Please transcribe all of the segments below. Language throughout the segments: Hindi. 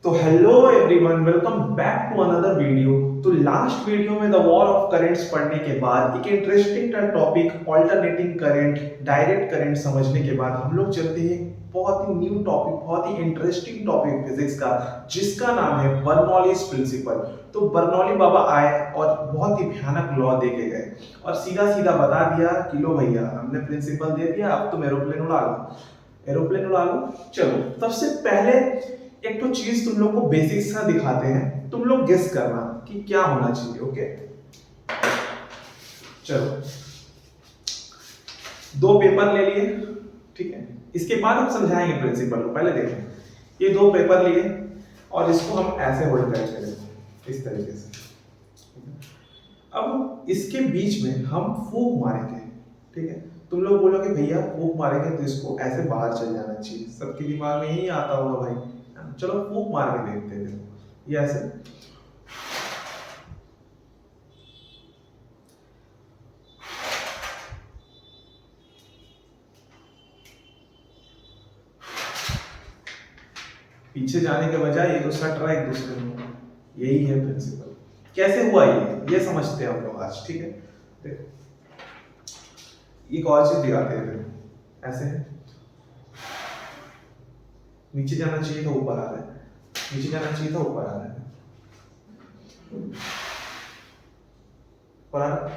तो hello everyone, welcome back to another video. तो लास्ट वीडियो में द वॉर ऑफ करंट्स पढ़ने के बाद एक interesting topic alternating current, direct current समझने के बाद हम लोग चलते हैं बहुत ही न्यू टॉपिक, बहुत ही इंटरेस्टिंग टॉपिक फिजिक्स का, जिसका नाम है बर्नौलीज प्रिंसिपल। तो बर्नौली बाबा आए और बहुत ही भयानक लॉ दे के गए और सीधा सीधा बता दिया कि लो भैया, हमने प्रिंसिपल दे दिया, अब तुम एरोप्लेन उड़ा लो, एरोप्लेन उड़ा लो। चलो, सबसे पहले एक तो चीज तुम लोग को बेसिक्स का दिखाते हैं, तुम लोग गेस करना कि क्या होना चाहिए। ओके, चलो, दो पेपर ले लिए, ठीक है। इसके बाद हम समझाएंगे प्रिंसिपल को। पहले देखें, ये दो पेपर लिए और इसको हम ऐसे होल्ड करके इस तरीके से। अब इसके बीच में हम फूंक मारेंगे, ठीक है। तुम लोग बोलोगे भैया फूंक मारेंगे तो इसको ऐसे बाहर चल जाना चाहिए, सबके दिमाग में यही आता होगा भाई। चलो फूंक मार के देखते हैं। देखो, ये ऐसे पीछे जाने के बजाय ये तो सट रहा है एक दूसरे में। यही है प्रिंसिपल। कैसे हुआ ये समझते हैं हम लोग आज, ठीक है। देखो, एक और चीज दिखाते हैं। देखो, ऐसे है, नीचे जाना चाहिए था ऊपर आ रहा है, नीचे जाना चाहिए था ऊपर आ रहा है, ऊपर आ रहा है।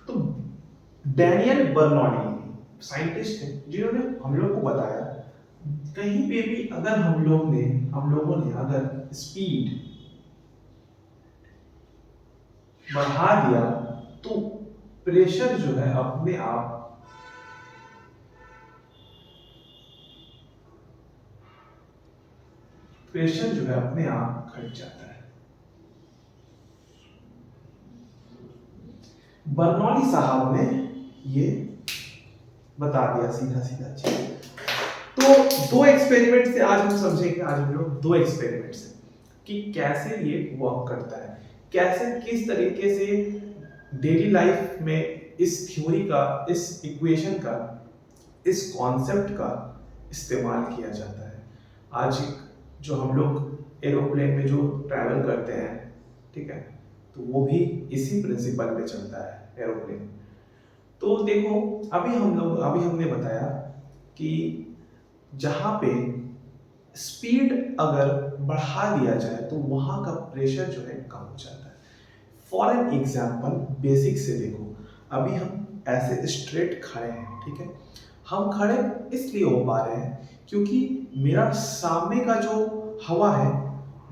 तो डैनियल बर्नौली साइंटिस्ट हैं जिन्होंने हम लोग को बताया कहीं पे भी अगर हम लोगों ने अगर स्पीड बढ़ा दिया तो प्रेशर जो है अपने आप घट जाता है। बर्नौली साहब ने ये बता दिया सीधा सीधा चीज। तो दो एक्सपेरिमेंट से आज हम समझेंगे, आज हम लोग दो एक्सपेरिमेंट से कि कैसे ये वर्क करता है, कैसे किस तरीके से डेली लाइफ में इस थ्योरी का, इस इक्वेशन का, इस कॉन्सेप्ट का इस्तेमाल किया जाता है। आज जो हम लोग एरोप्लेन में जो ट्रैवल करते हैं, ठीक है, तो वो भी इसी प्रिंसिपल पे चलता है एरोप्लेन। तो देखो, अभी हमने बताया कि जहां पे स्पीड अगर बढ़ा दिया जाए तो वहां का प्रेशर जो है कम हो जाता है। फॉर एन एग्जाम्पल, बेसिक से देखो, अभी हम ऐसे स्ट्रेट खड़े हैं, ठीक है। हम खड़े इसलिए हो पा रहे हैं क्योंकि मेरा सामने का जो हवा है,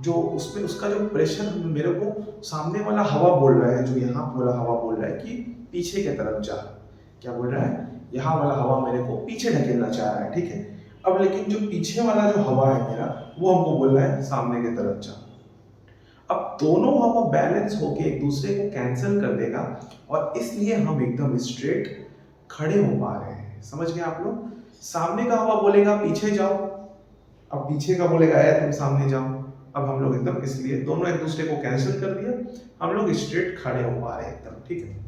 जो उसमें उसका जो प्रेशर, मेरे को सामने वाला हवा बोल रहा है, जो यहाँ वाला हवा बोल रहा है कि पीछे की तरफ जा। क्या बोल रहा है? यहाँ वाला हवा मेरे को पीछे ढकेलना चाह रहा है, ठीक है। अब लेकिन जो पीछे वाला जो हवा है मेरा, वो हमको बोल रहा है सामने की तरफ जा। अब दोनों हवा बैलेंस होके एक दूसरे को कैंसिल कर देगा और इसलिए हम एकदम स्ट्रेट खड़े हो पा रहे हैं। समझ गए आप लोग? सामने का हवा बोलेगा पीछे जाओ, अब पीछे का बोलेगा है तुम सामने जाओ। अब हम लोग एकदम, इसलिए दोनों एक दूसरे को कैंसिल कर दिया, हम लोग स्ट्रेट खड़े हो पा रहे हैं एकदम, ठीक है।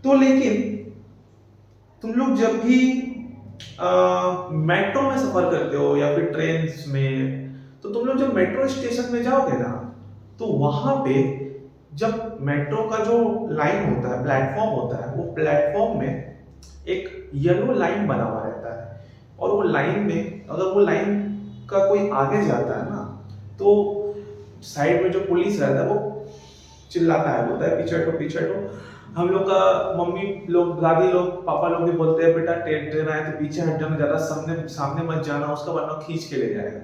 तो लेकिन तुम लोग जब भी मेट्रो में सफर करते हो या फिर ट्रेन में, तो तुम लोग जब मेट्रो स्टेशन में जाओगे ना, तो वहां पे जब मेट्रो का जो लाइन होता है, प्लेटफॉर्म होता है, वो प्लेटफॉर्म में एक येलो लाइन बना हुआ रहता है और वो लाइन में अगर वो लाइन का कोई आगे जाता है ना, तो साइड में जो पुलिस रहता है वो चिल्लाता है, बोलता है पीछे हटो पीछे हटो। हम लोग का मम्मी लोग, दादी लोग, पापा लोग भी बोलते हैं बेटा ट्रेन आए तो पीछे हट जाना, ज्यादा सामने सामने मत जाना उसका, वरना खींच के ले जाएगा।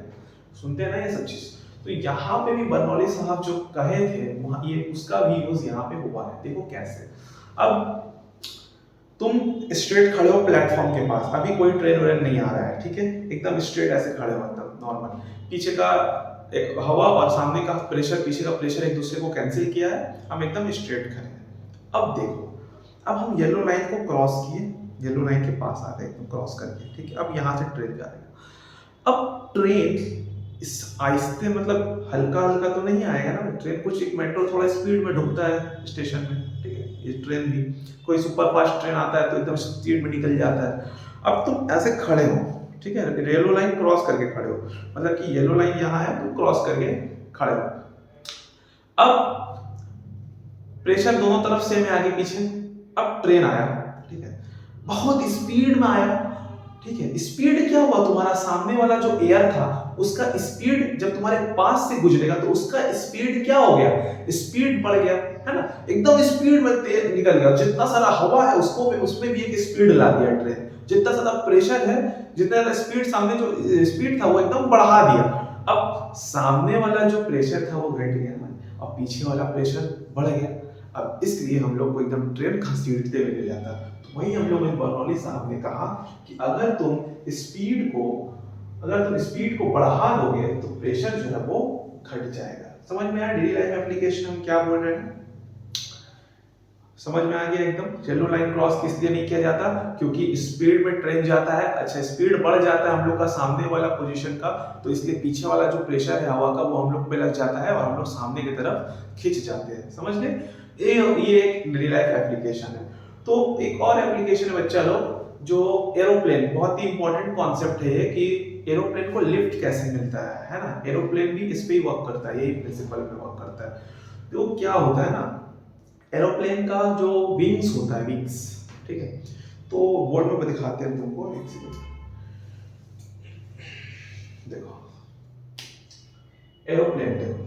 सुनते हैं ना ये सब चीज। तो यहाँ पे भी बर्नौली साहब जो कहे थे, वहां ये उसका भी यूज यहाँ पे हुआ है। देखो कैसे। अब तुम स्ट्रेट खड़े हो प्लेटफॉर्म के पास, अभी कोई ट्रेन व्रेन नहीं आ रहा है, ठीक है, एकदम स्ट्रेट ऐसे खड़े हो, एकदम नॉर्मल। पीछे का हवा और सामने का प्रेशर, पीछे का प्रेशर एक दूसरे को कैंसिल किया है, हम एकदम स्ट्रेट खड़े हैं। अब देखो, अब हम येलो लाइन को क्रॉस किए, येलो लाइन के पास आ गए एकदम क्रॉस करके, ठीक है। अब यहाँ से ट्रेन जा रही है। अब ट्रेन इस आहिस्ते, मतलब हल्का हल्का तो नहीं आएगा ना ट्रेन, कुछ एक मेट्रो थोड़ा स्पीड में ढुकता है स्टेशन में, ठीक है। ये ट्रेन भी, कोई सुपर फास्ट ट्रेन आता है तो एकदम स्पीड में निकल जाता है। अब तुम ऐसे खड़े हो, ठीक है, येलो लाइन क्रॉस करके खड़े हो, मतलब कि येलो लाइन यहाँ है तो क्रॉस करके खड़े हो। अब प्रेशर दोनों तरफ सेम है, आगे पीछे। अब ट्रेन आया, ठीक है, बहुत स्पीड में आया, ठीक है। स्पीड क्या हुआ, तुम्हारा सामने वाला जो एयर था उसका स्पीड जब तुम्हारे पास से गुजरेगा तो उसका स्पीड क्या हो गया, स्पीड बढ़ गया, है ना, एकदम स्पीड में तेज निकल गया। जितना सारा हवा है उसको उसमें भी एक स्पीड ला दिया ट्रेन, जितना ज्यादा प्रेशर है, जितना ज्यादा स्पीड, सामने जो स्पीड था वो एकदम बढ़ा दिया। अब सामने वाला जो प्रेशर था वो घट गया, अब पीछे वाला प्रेशर बढ़ गया। अब इसलिए हम लोग को एकदम ट्रेन घसीटते हुए ले जाता। तो वही हम लोग बर्नौली साहब ने कहा कि अगर तुम स्पीड को बढ़ा दोगे तो प्रेशर जो है वो घट जाएगा। समझ में आया डेली लाइफ एप्लीकेशन हम क्या बोल रहे हैं? समझ में आ गया एकदम। येलो लाइन क्रॉस किस लिए नहीं किया जाता? क्योंकि स्पीड में ट्रेन जाता है, अच्छा स्पीड बढ़ जाता है हम लोग का सामने वाला पोजीशन का, तो इसलिए पीछे वाला जो प्रेशर है हवा का वो हम लोग पे लग जाता है और हम लोग सामने की तरफ खिंच जाते हैं। समझ गए? ये एक डेली लाइफ एप्लीकेशन है। तो एक और एप्लीकेशन है बच्चा लोग, जो एरोप्लेन, बहुत ही इंपॉर्टेंट कॉन्सेप्ट है कि एरोप्लेन को लिफ्ट कैसे मिलता है ना। एरोप्लेन भी इस पे ही वर्क करता है, यही प्रिंसिपल पे वर्क करता है। तो क्या होता है ना, एरोप्लेन का जो विंग्स होता है, विंग्स, ठीक है, तो बोर्ड में दिखाते हैं तुमको, एक सेकंड देखो, एरोप्लेन देखो,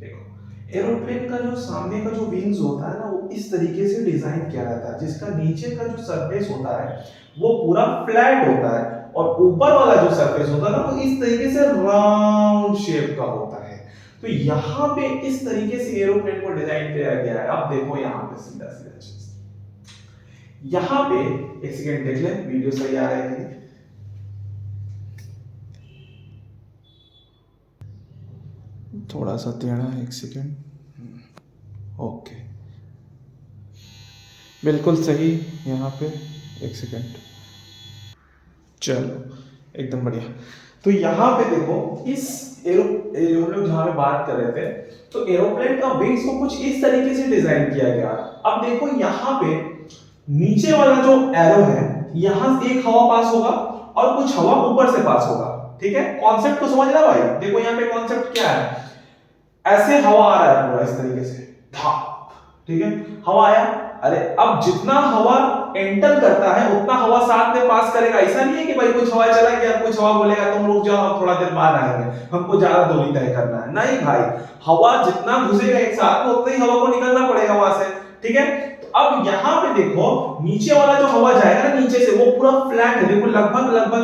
देखो एरोप्लेन का जो सामने का जो विंग्स होता है ना वो इस तरीके से डिजाइन किया रहता है, जिसका नीचे का जो सरफेस होता है वो पूरा फ्लैट होता है और ऊपर वाला जो सरफेस होता है ना वो इस तरीके से राउंड शेप का होता है। तो यहाँ पे इस तरीके से एरोप्लेन को डिजाइन किया गया है। अब देखो यहाँ पे सीधा सीधा चीज, यहाँ पे एक सेकेंड देख ले वीडियो सही आ रहा है कि नहीं। थोड़ा सा टेढ़ा, एक सेकेंड, ओके बिल्कुल सही यहाँ पे, एक सेकेंड, चलो एकदम बढ़िया। तो यहाँ पे देखो इस हम लोग जहाँ पे बात कर रहे थे, तो एरोप्लेन का विंग्स को कुछ इस तरीके से डिजाइन किया गया। अब देखो यहाँ पे नीचे वाला जो एरो है, यहाँ से एक हवा पास होगा और कुछ हवा ऊपर से पास होगा, ठीक है। कॉन्सेप्ट को समझ रहा भाई? देखो यहाँ पे कॉन्सेप्ट क्या है, ऐसे हवा आ रहा है पूरा इस तरीके से, ठीक है, हवा आया, अरे अब जितना हवा एंटर करता है उतना हवा साथ में पास करेगा। ऐसा नहीं है कि भाई कुछ हवा चला गया, कुछ हवा बोलेगा तुम रुक जाओ हम थोड़ा देर बाद आएंगे, हमको ज्यादा दूरी तय करना है, नहीं भाई, हवा जितना घुसेगा एक साथ में उतना ही हवा को निकलना पड़ेगा वहां से, ठीक है। तो अब यहाँ पे देखो नीचे वाला जो हवा जाएगा ना नीचे से वो पूरा फ्लैट है, देखो लगभग लगभग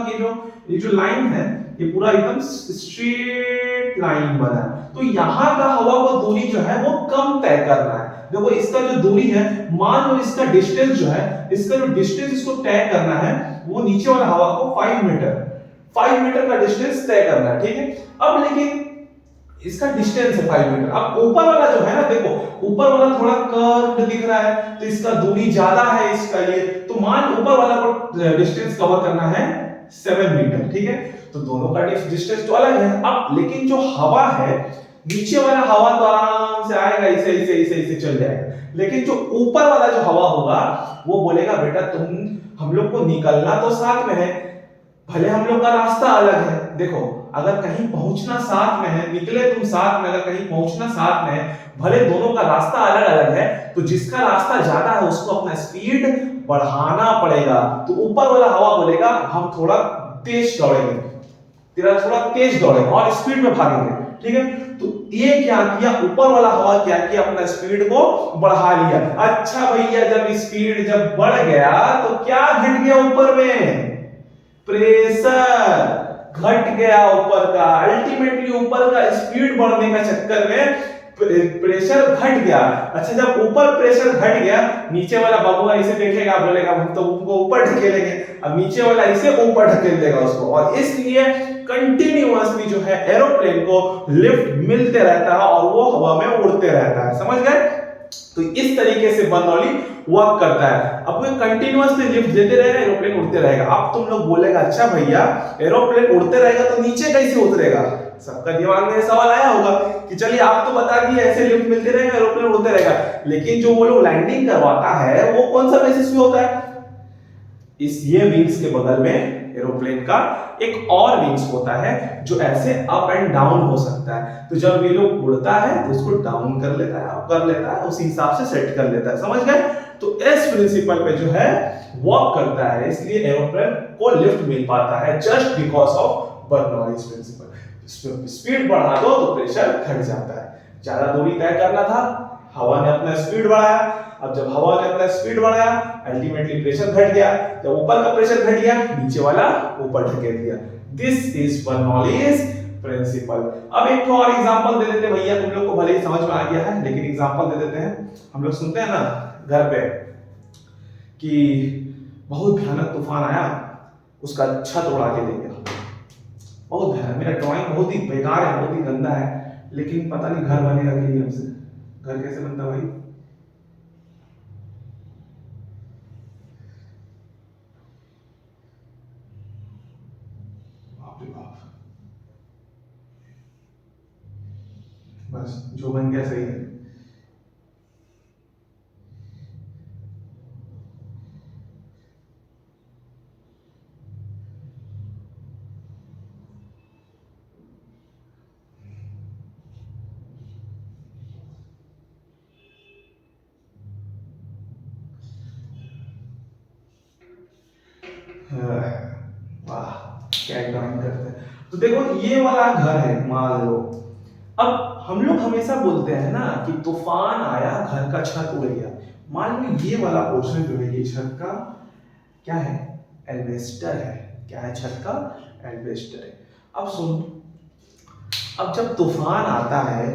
ये जो लाइन है ये पूरा एकदम स्ट्रेट लाइन बना है। तो यहाँ का हवा को दूरी जो है वो कम तय करना है। देखो इसका जो दूरी है, मान लो इसका डिस्टेंस जो है, इसका जो डिस्टेंस इसको तय करना है वो नीचे वाला हवा को 5 मीटर का डिस्टेंस तय करना है, ठीक है। अब लेकिन इसका डिस्टेंस है 5 मीटर। अब ऊपर वाला जो है ना, देखो ऊपर वाला थोड़ा कर्व्ड दिख रहा है तो इसका दूरी ज्यादा है इसका ये, तो मान ऊपर वाला को डिस्टेंस कवर करना है 7 मीटर, ठीक है। तो दोनों का डिस्टेंस तो अलग है। अब लेकिन जो हवा है, नीचे वाला हवा तो आराम से आएगा, ऐसे ऐसे ऐसे ऐसे चल जाएगा, लेकिन जो ऊपर वाला जो हवा होगा वो बोलेगा बेटा तुम हम लोग को निकलना तो साथ में है, भले हम लोग का रास्ता अलग है। देखो अगर कहीं पहुंचना साथ में है, निकले तुम साथ में, अगर कहीं पहुंचना साथ में है, भले दोनों का रास्ता अलग अलग है, तो जिसका रास्ता ज्यादा है उसको अपना स्पीड बढ़ाना पड़ेगा। तो ऊपर वाला हवा बोलेगा हम थोड़ा तेज दौड़ेंगे, तेरा थोड़ा तेज दौड़ेगा और स्पीड में भागेंगे, ठीक है। तो ये क्या किया, ऊपर वाला हवा क्या किया, अपना स्पीड को बढ़ा लिया। अच्छा भैया, जब स्पीड जब बढ़ गया तो क्या घट गया ऊपर में, प्रेशर घट गया ऊपर का। अल्टीमेटली ऊपर का स्पीड बढ़ने का चक्कर में प्रेशर घट गया। अच्छा, जब ऊपर प्रेशर घट गया, नीचे वाला बबुआ इसे देखेगा, बोलेगा हम तो उनको ऊपर ढकेलेंगे। अब नीचे वाला इसे ऊपर ढकेल देगा उसको, और इसलिए कंटिन्यूअसली जो है एरोप्लेन को लिफ्ट मिलते रहता है और वो हवा में उड़ते रहता है। समझ गए? तो इस तरीके से बर्नौली वर्क करता है। अब वो कंटिन्यूअसली लिफ्ट देते रहेगा, एरोप्लेन उड़ते रहेगा। अब तुम लोग बोलेगा अच्छा भैया एरोप्लेन उड़ते रहेगा तो नीचे कैसे उतरेगा? सबका दिमाग में सवाल आया होगा कि चलिए आप तो बता दिए ऐसे लिफ्ट मिलते रहेगा, एरोप्लेन उड़ते रहेगा, लेकिन जो वो लोग लैंडिंग करवाता है वो कौन सा बेसिस पे होता है? इस ये विंग्स के बगल में एरोप्लेन का एक और विंग्स होता है जो ऐसे अप एंड डाउन हो सकता है। तो जब ये लोग उड़ता है तो उसको डाउन कर लेता है, अप कर लेता है, उसी हिसाब से सेट कर लेता है। समझ गए? तो इस प्रिंसिपल पे जो है वर्क करता है, इसलिए एरोप्लेन को लिफ्ट मिल पाता है just because of Bernoulli's principle. Speed बढ़ा दो तो प्रेशर घट जाता है। ज्यादा दूरी तय करना था, हवा ने अपना स्पीड बढ़ाया। अब जब हवा ने अपना स्पीड बढ़ाया, अल्टीमेटली प्रेशर घट गया। जब ऊपर का प्रेशर घट गया, नीचे वाला ऊपर ढकेल दिया। This is Bernoulli's principle. अब एक और एग्जांपल दे देते भैया, तुम लोग को भले ही समझ में आ गया है, लेकिन एग्जांपल दे देते हैं। हम लोग सुनते हैं ना घर पे कि बहुत भयानक तूफान आया, उसका छत उड़ा के ले गया। बहुत भयानक, मेरा ड्राइंग बहुत ही बेकार है, बहुत ही गंदा है, लेकिन पता नहीं घर बनेगा कि नहीं हमसे। घर कैसे बनता भाई? बाप रे बाप, बस जो बन गया सही है। वाह, क्या ड्राइंग करते हैं। तो देखो ये वाला घर है, मान लो। अब हम लोग हमेशा बोलते हैं ना कि तूफान आया, घर का छत उड़ गया। मान लो ये वाला पोर्शन जो है, ये छत का क्या है? एल्वेस्टर है। क्या है? छत का एल्वेस्टर है। अब सुन, अब जब तूफान आता है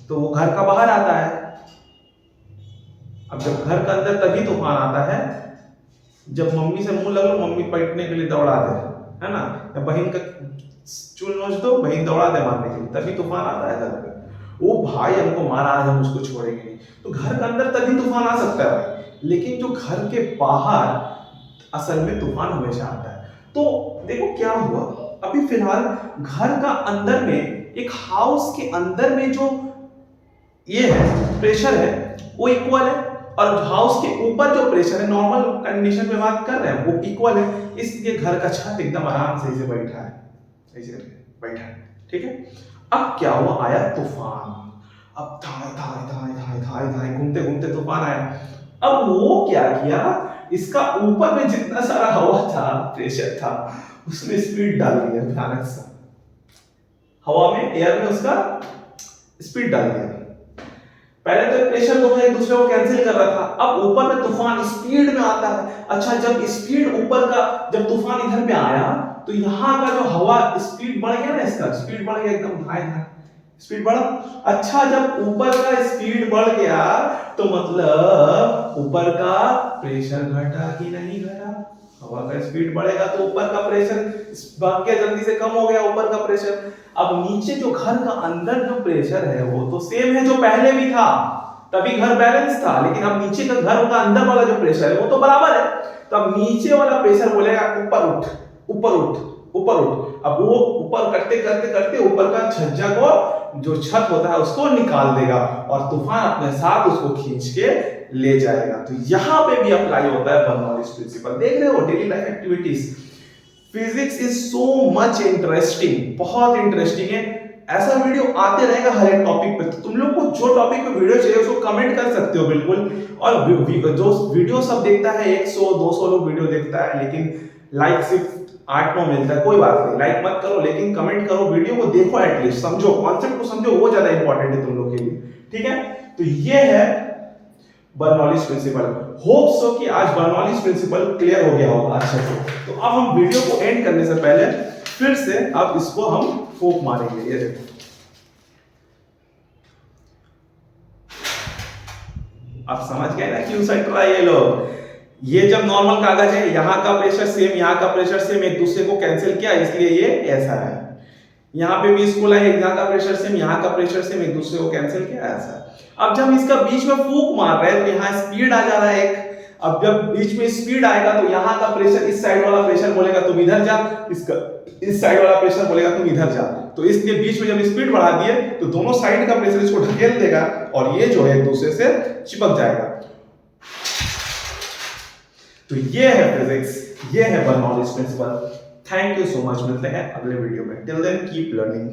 तो वो घर का बाहर आता है। अब जब घर का अंदर तभी तूफान आता है जब मम्मी से मुंह लगो, मम्मी पलटने के लिए दौड़ा दे, है ना, या बहन का चूल नोच दो, बहन दौड़ा दे मारने के लिए, तभी तूफान आता है घर पे। वो भाई हमको मारा, आज हम उसको छोड़ेंगे नहीं। तो घर के अंदर तभी तूफान आ सकता है भाई, लेकिन जो घर के बाहर असल में तूफान हमेशा आता है। तो देखो क्या हुआ, अभी फिलहाल घर का अंदर में, एक हाउस के अंदर में जो ये है प्रेशर है वो इक्वल है, और हाउस के ऊपर जो प्रेशर है, नॉर्मल कंडीशन में बात कर रहे हैं, वो इक्वल है। इसलिए घर का छत एकदम आराम से इसे बैठा है, ऐसे करके बैठा है। ठीक है। अब क्या हुआ, आया तूफान। अब धाए धाए धाए धाए धाए धाए घूमते घूमते तूफान आया। अब वो क्या किया, इसका ऊपर में जितना सारा हवा था, प्रेशर था, उसमें स्पीड डाल दिया भयानक सा। हवा में, एयर में उसका स्पीड डाल दिया। पहले तो प्रेशर दोनों एक दूसरे को कैंसिल कर रहा था, अब ऊपर में तूफान स्पीड में आता है। अच्छा, जब स्पीड ऊपर का, जब तूफान इधर पे आया तो यहाँ का जो हवा स्पीड बढ़ गया ना, इसका स्पीड बढ़ गया एकदम, धाए धाए स्पीड बढ़ा। अच्छा, जब ऊपर का स्पीड बढ़ गया तो मतलब ऊपर का प्रेशर घटा कि नहीं घटा? हवा का स्पीड बढ़ेगा तो ऊपर का प्रेशर भाग गया, जल्दी से कम हो गया ऊपर का प्रेशर। अब नीचे जो घर का अंदर जो प्रेशर है वो तो सेम है जो पहले भी था, तभी घर बैलेंस था, लेकिन अब नीचे का घर का अंदर वाला जो प्रेशर है वो तो बराबर है। तो अब नीचे वाला प्रेशर बोलेगा ऊपर उठ, ऊपर उठ, ऊपर उठ। अब वो ऊपर करते करते करते ऊपर का छज्जा को, जो छत होता है, उसको निकाल देगा और तूफान अपने साथ उसको खींच के ले जाएगा। तो यहां पे भी अप्लाई होता है बर्नौलीज प्रिंसिपल। देख रहे हो, daily life activities. Physics is so much interesting, बहुत इंटरेस्टिंग है। ऐसा वीडियो आते रहेगा हर एक टॉपिक पे। तो तुम लोग को जो टॉपिक पे वीडियो चाहिए उसको कमेंट कर सकते हो बिल्कुल। और जो वीडियो सब देखता है, 100 200 लोग वीडियो देखता है, लेकिन लाइक सिर्फ 8-9 मिलता है, कोई बात नहीं, लाइक मत करो लेकिन कमेंट करो, वीडियो को देखो, एटलीस्ट समझो, कॉन्सेप्ट को समझो, वो ज्यादा इंपॉर्टेंट है तुम लोग के लिए, ठीक है। तो ये है बर्नौलीज प्रिंसिपल। होप सो कि आज बर्नौलीज प्रिंसिपल क्लियर हो गया होगा अच्छे से। तो अब हम वीडियो को एंड करने से पहले फिर से अब इसको हम फूंक मारेंगे, ये देखो। आप समझ गए ना क्यों सट रहा है ये लोग। ये जब नॉर्मल कागज है, यहाँ का प्रेशर सेम, यहाँ का प्रेशर सेम, एक दूसरे को कैंसिल किया, इसलिए ये ऐसा है। यहाँ पे भी इसको लाए, यहाँ का प्रेशर सेम, यहाँ का प्रेशर सेम, एक दूसरे को कैंसिल किया, ऐसा। अब जब इसका बीच में फूंक मार रहे हैं तो यहाँ स्पीड आ जा रहा है एक। अब जब बीच में स्पीड आएगा तो यहाँ का प्रेशर, इस साइड वाला प्रेशर बोलेगा तुम इधर जा, इसका इस साइड वाला प्रेशर बोलेगा तुम इधर जा। तो इसके बीच में जब स्पीड बढ़ा दिए तो दोनों साइड का प्रेशर इसको ढकेल देगा और ये जो है एक दूसरे से चिपक जाएगा। तो ये है फिजिक्स, ये है Bernoulli's principle. Thank you so much, मिलते हैं अगले वीडियो में। Till then keep learning.